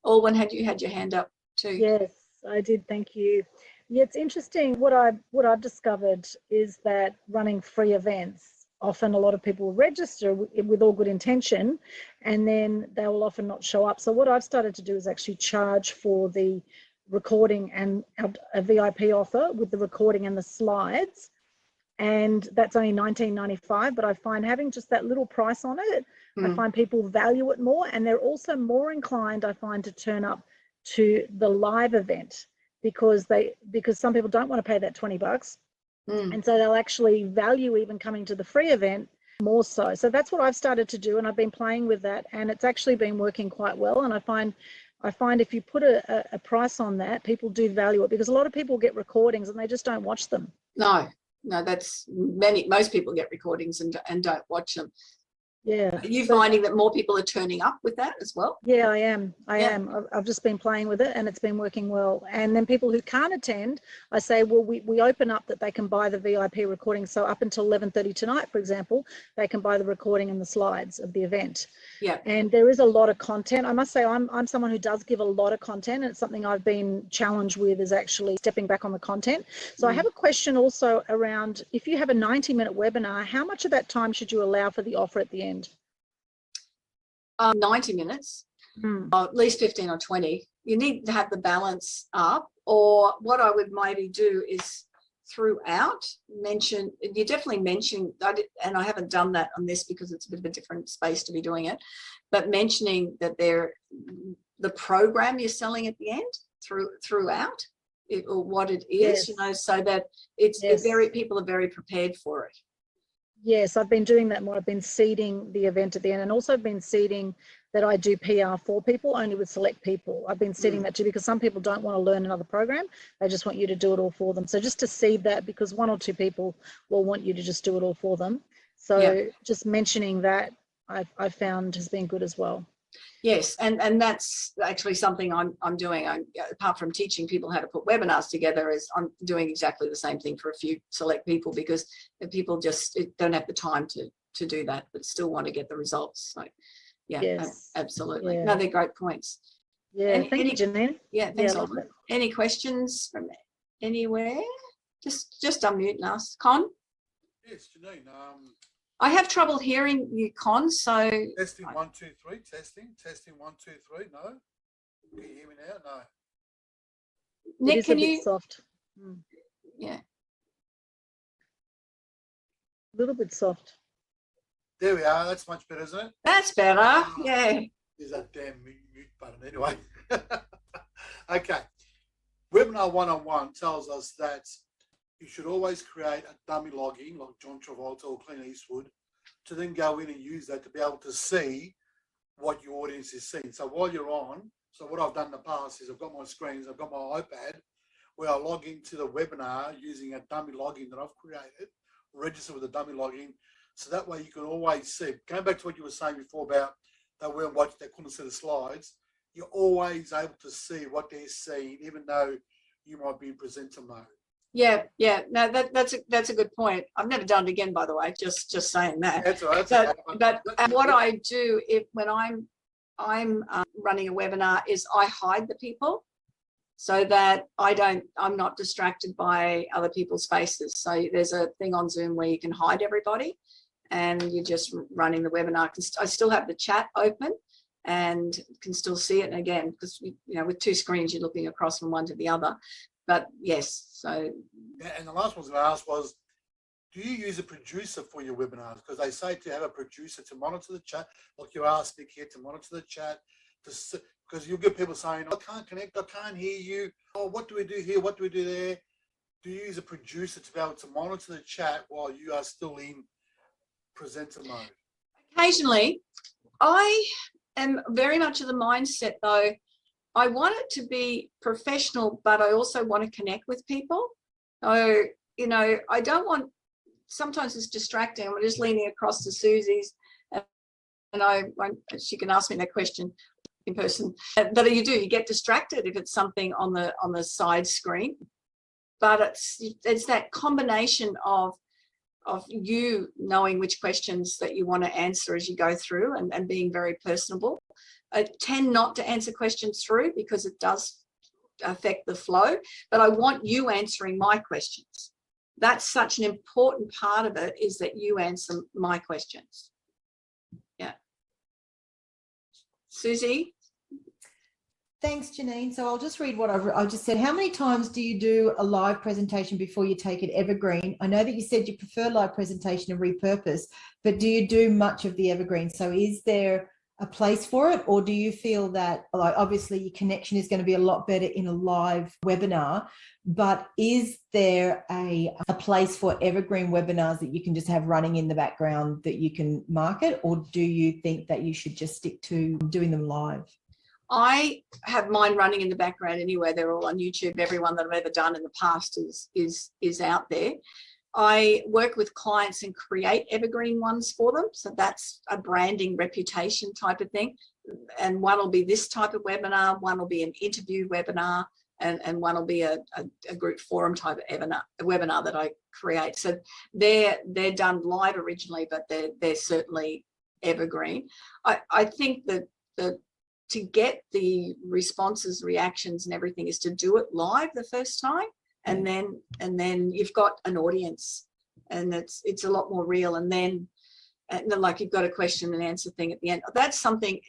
Alwyn, had you had your hand up too? Yes, I did. Thank you. Yeah, it's interesting. What I've discovered is that running free events, often a lot of people register with all good intention, and then they will often not show up. So what I've started to do is actually charge for the recording and a VIP offer with the recording and the slides. And that's only $19.95, but I find having just that little price on it, I find people value it more, and they're also more inclined, I find, to turn up to the live event because some people don't want to pay that $20, and so they'll actually value even coming to the free event more so. So that's what I've started to do, and I've been playing with that, and it's actually been working quite well. And I find if you put a price on that, people do value it, because a lot of people get recordings and they just don't watch them. No, that's most people get recordings and don't watch them. Yeah. Are you finding that more people are turning up with that as well? Yeah, I am. I've just been playing with it and it's been working well. And then people who can't attend, I say, well, we open up that they can buy the VIP recording. So up until 11:30 tonight, for example, they can buy the recording and the slides of the event. Yeah. And there is a lot of content. I must say I'm someone who does give a lot of content, and it's something I've been challenged with, is actually stepping back on the content. So I have a question also around, if you have a 90-minute webinar, how much of that time should you allow for the offer at the end? 90 minutes, at least 15 or 20. You need to have the balance up, or what I would maybe do is throughout you definitely mention, and I haven't done that on this because it's a bit of a different space to be doing it, but mentioning that the program you're selling at the end throughout or what it is, you know, so that people are very prepared for it. Yes, I've been doing that more. I've been seeding the event at the end, and also been seeding that I do PR for people, only with select people. I've been seeding that too, because some people don't want to learn another program. They just want you to do it all for them. So just to seed that, because one or two people will want you to just do it all for them. So just mentioning that I've found has been good as well. Yes, and that's actually something I'm doing. Apart from teaching people how to put webinars together, is I'm doing exactly the same thing for a few select people, because people just don't have the time to do that, but still want to get the results. So absolutely. Yeah. No, they're great points. Yeah, thank you, Janine. Yeah, thanks. Any questions from anywhere? Just unmute and ask. Con? Yes, Janine. I have trouble hearing you, Con, so Testing 1, 2, 3. Testing 1, 2, 3. No. Can you hear me now? No. Nick, it is can a bit you? soft. Yeah. A little bit soft. There we are. That's much better, isn't it? That's better. Yeah. There's that damn mute button anyway. Okay. Webinar 101 tells us that you should always create a dummy login like John Travolta or Clint Eastwood to then go in and use that to be able to see what your audience is seeing. So while you're on, so what I've done in the past is I've got my screens, I've got my iPad where I log into the webinar using a dummy login that I've created, register with a dummy login. So that way you can always see, going back to what you were saying before about they weren't watching, they couldn't see the slides, you're always able to see what they're seeing, even though you might be in presenter mode. Yeah. No, that's a good point. I've never done it again, by the way. Just saying that. That's all right. But what I do when I'm running a webinar is I hide the people so that I'm not distracted by other people's faces. So there's a thing on Zoom where you can hide everybody, and you're just running the webinar. I still have the chat open and can still see it. And again, because with two screens, you're looking across from one to the other. But yes, so. Yeah, and the last one I was going to ask was, do you use a producer for your webinars? Because they say to have a producer to monitor the chat, like you asked Nick here, to monitor the chat, because you'll get people saying, I can't connect, I can't hear you. Oh, what do we do here? What do we do there? Do you use a producer to be able to monitor the chat while you are still in presenter mode? Occasionally. I am very much of the mindset, though, I want it to be professional, but I also want to connect with people. So, I don't want, sometimes it's distracting. I'm just leaning across to Susie's and she can ask me that question in person. But you get distracted if it's something on the side screen. But it's that combination of you knowing which questions that you want to answer as you go through and being very personable. I tend not to answer questions through because it does affect the flow, but I want you answering my questions. That's such an important part of it, is that you answer my questions. Yeah. Susie? Thanks, Janine. So I'll just read what I just said. How many times do you do a live presentation before you take it evergreen? I know that you said you prefer live presentation and repurpose, but do you do much of the evergreen? So is there a place for it, or do you feel that, like, obviously your connection is going to be a lot better in a live webinar, but is there a place for evergreen webinars that you can just have running in the background that you can market, or do you think that you should just stick to doing them live? I have mine running in the background anyway. They're all on YouTube. Everyone that I've ever done in the past is out there. I work with clients and create evergreen ones for them. So that's a branding reputation type of thing. And one will be this type of webinar, one will be an interview webinar, and one will be a group forum type of webinar that I create. So they're done live originally, but they're certainly evergreen. I think that to get the responses, reactions and everything is to do it live the first time. And then you've got an audience, and it's a lot more real. And then like you've got a question and answer thing at the end. That's something.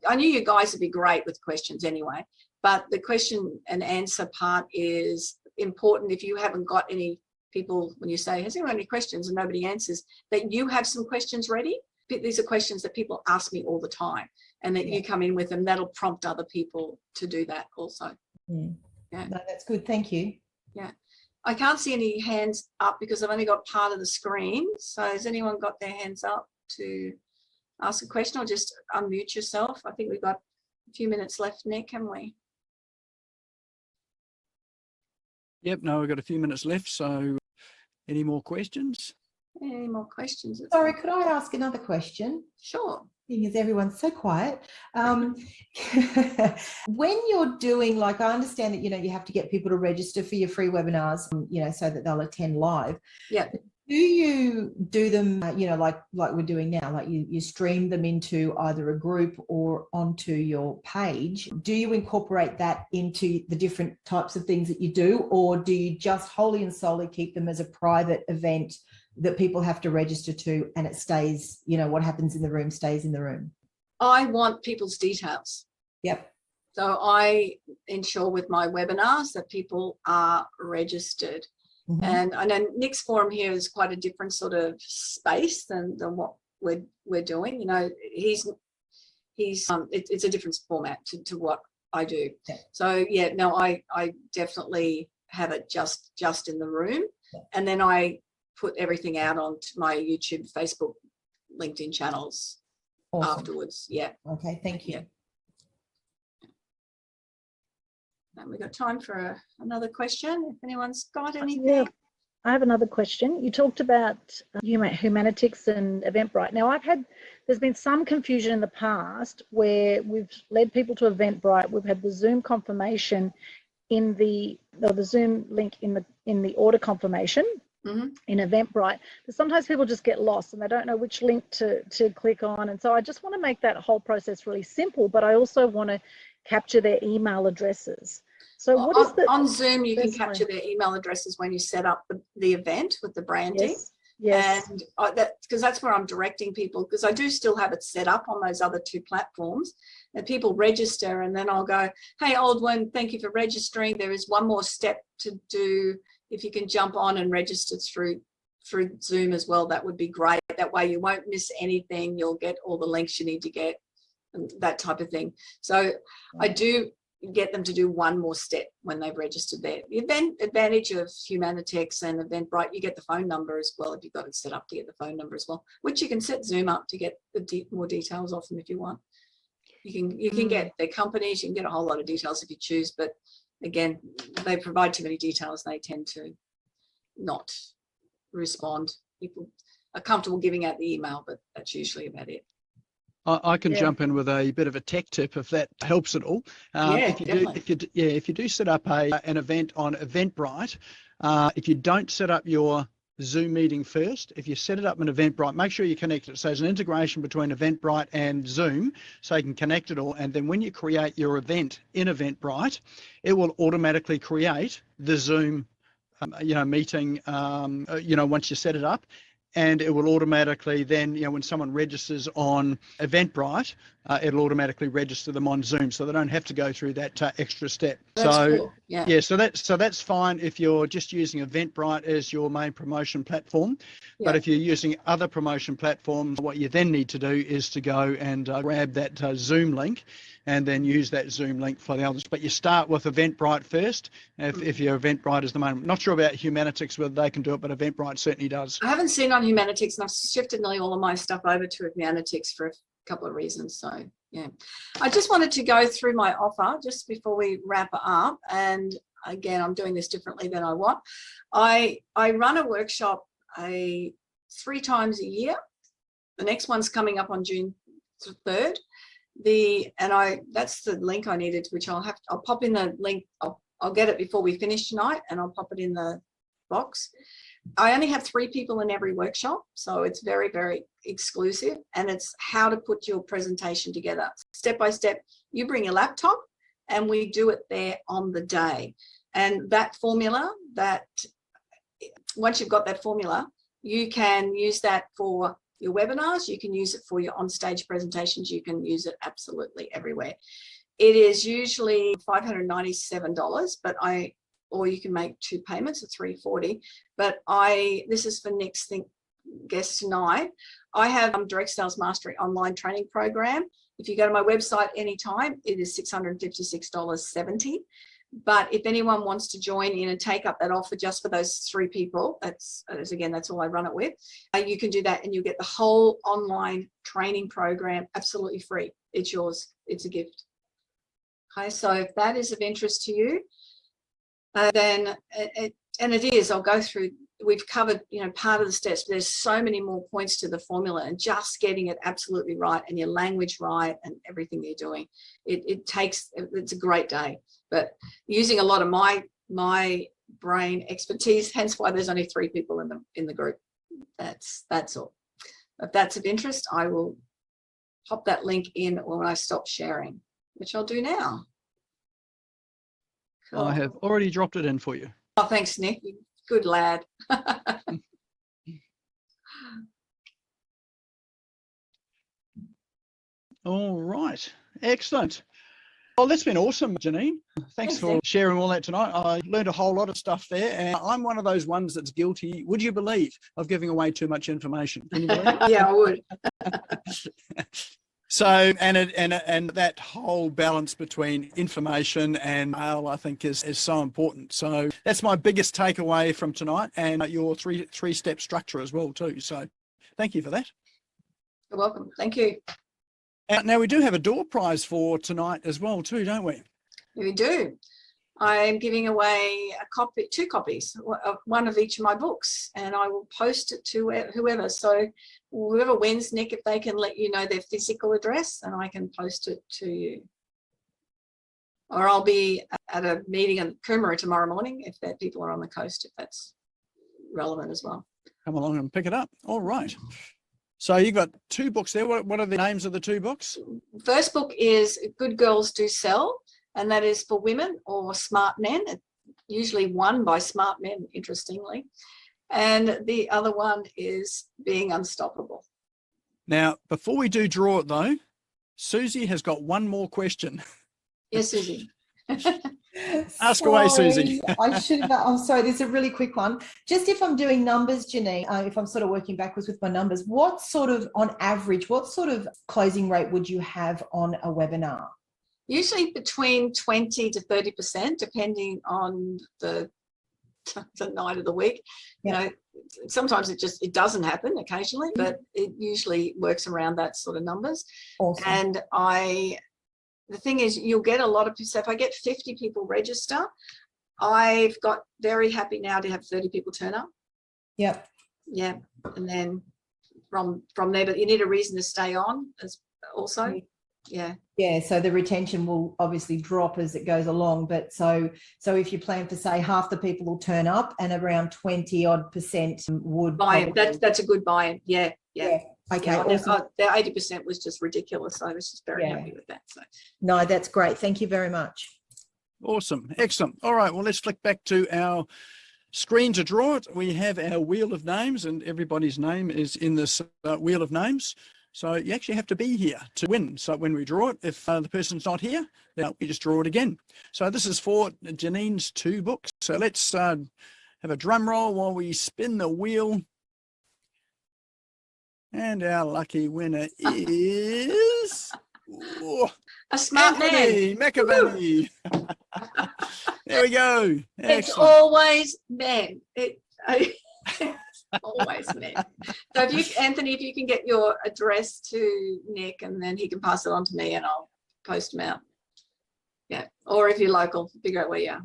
I knew you guys would be great with questions anyway, but the question and answer part is important. If you haven't got any people, when you say, has anyone any questions, and nobody answers, that you have some questions ready. These are questions that people ask me all the time, and that you come in with them. That'll prompt other people to do that also. Yeah. No, that's good. Thank you. Yeah. I can't see any hands up because I've only got part of the screen. So has anyone got their hands up to ask a question, or just unmute yourself? I think we've got a few minutes left, Nick, haven't we? Yep, no, we've got a few minutes left. So any more questions? Any more questions? Sorry, could I ask another question? Sure. Seeing as everyone's so quiet. When you're doing, like, I understand that, you have to get people to register for your free webinars, so that they'll attend live. Yeah. Do you do them, like we're doing now, like you stream them into either a group or onto your page? Do you incorporate that into the different types of things that you do, or do you just wholly and solely keep them as a private event that people have to register to, and it stays, you know, what happens in the room stays in the room? I want people's details. Yep. So I ensure with my webinars that people are registered. Mhm. And I know Nick's forum here is quite a different sort of space than what we're doing. You know, it's a different format to what I do. Yeah. So yeah, no, I definitely have it just in the room, Yeah. and then I put everything out onto my YouTube, Facebook, LinkedIn channels Awesome. afterwards. Yeah. Okay, thank you. Yeah. And we've got time for another question if anyone's got anything. Yeah, I have another question. You talked about Humanitics and Eventbrite. Now, there's been some confusion in the past where we've led people to Eventbrite. We've had the Zoom confirmation in the Zoom link in the order confirmation in Eventbrite. But sometimes people just get lost and they don't know which link to click on. And so I just want to make that whole process really simple, but I also want to capture their email addresses. So what is on Zoom, you can capture their email addresses when you set up the event with the branding. Yes. And because that's where I'm directing people, because I do still have it set up on those other two platforms, and people register, and then I'll go, hey, old one, thank you for registering. There is one more step to do. If you can jump on and register through Zoom as well, that would be great. That way you won't miss anything. You'll get all the links you need to get, and that type of thing. So I do get them to do one more step when they've registered there. The advantage of Humanitics and Eventbrite, you get the phone number as well if you've got it set up to get the phone number as well, which you can set Zoom up to get the more details off them if you want. You can get their companies, you can get a whole lot of details if you choose, but again, they provide too many details and they tend to not respond. People are comfortable giving out the email, but that's usually about it. I can jump in with a bit of a tech tip if that helps at all. If you do set up an event on Eventbrite, if you don't set up your Zoom meeting first, if you set it up in Eventbrite, make sure you connect it. So there's an integration between Eventbrite and Zoom, so you can connect it all. And then when you create your event in Eventbrite, it will automatically create the Zoom, meeting, once you set it up. And it will automatically then, when someone registers on Eventbrite, it'll automatically register them on Zoom, so they don't have to go through that extra step. That's cool. So that's fine if you're just using Eventbrite as your main promotion platform. Yeah. But if you're using other promotion platforms, what you then need to do is to go and grab that Zoom link and then use that Zoom link for the others. But you start with Eventbrite first, if your Eventbrite is the main. Not sure about Humanitics, whether they can do it, but Eventbrite certainly does. I haven't seen on Humanitics, and I've shifted nearly all of my stuff over to Humanitics for a couple of reasons. So, yeah. I just wanted to go through my offer just before we wrap up. And again, I'm doing this differently than I want. I run a workshop 3 times a year. The next one's coming up on June 3rd. That's the link I needed, which I'll pop in the link. I'll get it before we finish tonight, and I'll pop it in the box. I only have 3 people in every workshop, so it's very, very exclusive, and it's how to put your presentation together step by step. You bring your laptop and we do it there on the day. And that formula, once you've got that formula, you can use that for your webinars, you can use it for your on-stage presentations, you can use it absolutely everywhere. It is usually $597, or you can make 2 payments of $340. But this is for Nick's guest tonight. I have Direct Sales Mastery online training program. If you go to my website anytime, it is $656.70. But if anyone wants to join in and take up that offer just for those 3 people, that's all I run it with. You can do that, and you get the whole online training program absolutely free. It's yours. It's a gift. Okay, so if that is of interest to you, then it is. I'll go through. We've covered, part of the steps. But there's so many more points to the formula, and just getting it absolutely right and your language right and everything you're doing. It's a great day. But using a lot of my brain expertise, hence why there's only 3 people in the group. That's all. If that's of interest, I will pop that link in when I stop sharing, which I'll do now. Cool. I have already dropped it in for you. Oh, thanks, Nick. Good lad. All right. Excellent. Well, that's been awesome, Janine. Thanks for sharing all that tonight. I learned a whole lot of stuff there, and I'm one of those ones that's guilty, would you believe, of giving away too much information. Can you believe it? Yeah, I would. So, and that whole balance between information and mail, I think, is so important. So that's my biggest takeaway from tonight, and your three-step structure as well too. So thank you for that. You're welcome. Thank you. Now we do have a door prize for tonight as well too, don't we? We do. I'm giving away two copies, one of each of my books, and I will post it to whoever. So whoever wins, Nick, if they can let you know their physical address, and I can post it to you. Or I'll be at a meeting in Coomera tomorrow morning if people are on the coast, if that's relevant as well. Come along and pick it up. All right. So you've got two books there. What are the names of the two books? First book is Good Girls Do Sell, and that is for women or smart men, usually won by smart men, interestingly. And the other one is Being Unstoppable. Now, before we do draw it though, Susie has got one more question. Yes, Susie. Ask away, Susie. I should have. I'm sorry. This is a really quick one. Just if I'm doing numbers, Janine, if I'm sort of working backwards with my numbers, what sort of, on average, what sort of closing rate would you have on a webinar? Usually between 20 to 30%, depending on the night of the week. You know, sometimes it doesn't happen occasionally, but it usually works around that sort of numbers. Awesome. And the thing is, you'll get a lot of people. So if I get 50 people register, I've got very happy now to have 30 people turn up. Yep. Yeah. And then from there, but you need a reason to stay on as also. Yeah. Yeah. So the retention will obviously drop as it goes along. But so if you plan for, say, half the people will turn up and around 20% would buy-in. That's a good buy-in. Yeah. Yeah. Okay. Yeah, Awesome. their 80% was just ridiculous. So I was just very happy with that. So no, that's great. Thank you very much. Awesome. Excellent. All right. Well, let's flick back to our screen to draw it. We have our wheel of names, and everybody's name is in this wheel of names. So you actually have to be here to win. So when we draw it, if the person's not here, then we just draw it again. So this is for Janine's two books. So let's have a drum roll while we spin the wheel. And our lucky winner is a smart Anthony man. McAvaney. There we go. It's Excellent. always men. Always men. So Anthony, if you can get your address to Nick, and then he can pass it on to me, and I'll post them out. Yeah. Or if you're local, figure out where you are.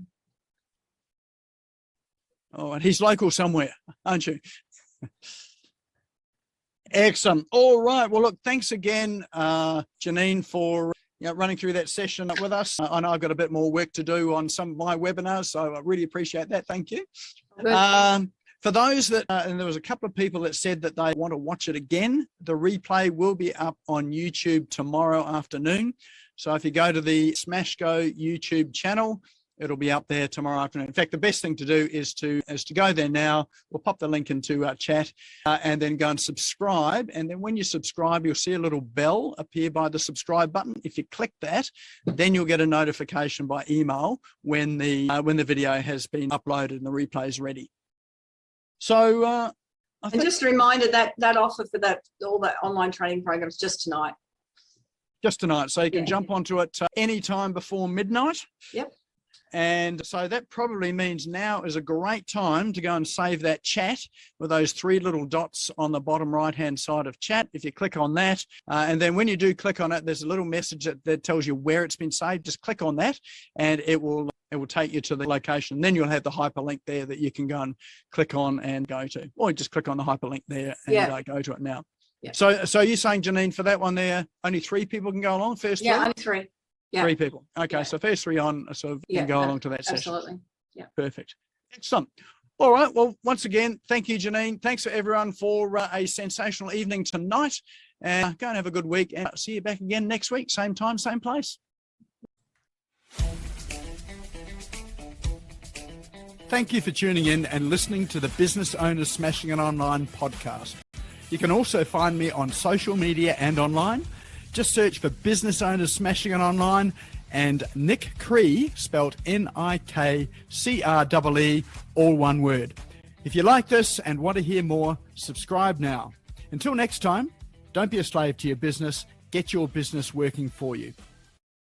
Oh, and he's local somewhere, aren't you? Excellent. All right. Well, look, thanks again, Janine, for running through that session with us. I know I've got a bit more work to do on some of my webinars, so I really appreciate that. Thank you. For those that, and there was a couple of people that said that they want to watch it again, the replay will be up on YouTube tomorrow afternoon. So if you go to the Smash Go YouTube channel, it'll be up there tomorrow afternoon. In fact, the best thing to do is to go there now. We'll pop the link into our chat and then go and subscribe. And then when you subscribe, you'll see a little bell appear by the subscribe button. If you click that, then you'll get a notification by email when the video has been uploaded and the replay is ready. So, and just a reminder that offer for all that online training programs just tonight. Just tonight. So you can jump onto it any time before midnight. Yep. And so that probably means now is a great time to go and save that chat with those three little dots on the bottom right-hand side of chat. If you click on that, and then when you do click on it, there's a little message that tells you where it's been saved. Just click on that and it will take you to the location. Then you'll have the hyperlink there that you can go and click on and go to. Or you just click on the hyperlink there and go to it now. Yeah. So you're saying, Janine, for that one there, only 3 people can go along? First 3? Yeah, only 3. Yeah. 3 people. Okay, so first 3 on sort of can go along to that session. Absolutely. Yeah. Perfect. Excellent. All right. Well, once again, thank you, Janine. Thanks for everyone for a sensational evening tonight. And go and have a good week. And see you back again next week. Same time, same place. Thank you for tuning in and listening to the Business Owners Smashing It Online podcast. You can also find me on social media and online. Just search for Business Owners Smashing It Online and Nick Cree, spelled Nikree, all one word. If you like this and want to hear more, subscribe now. Until next time, don't be a slave to your business. Get your business working for you.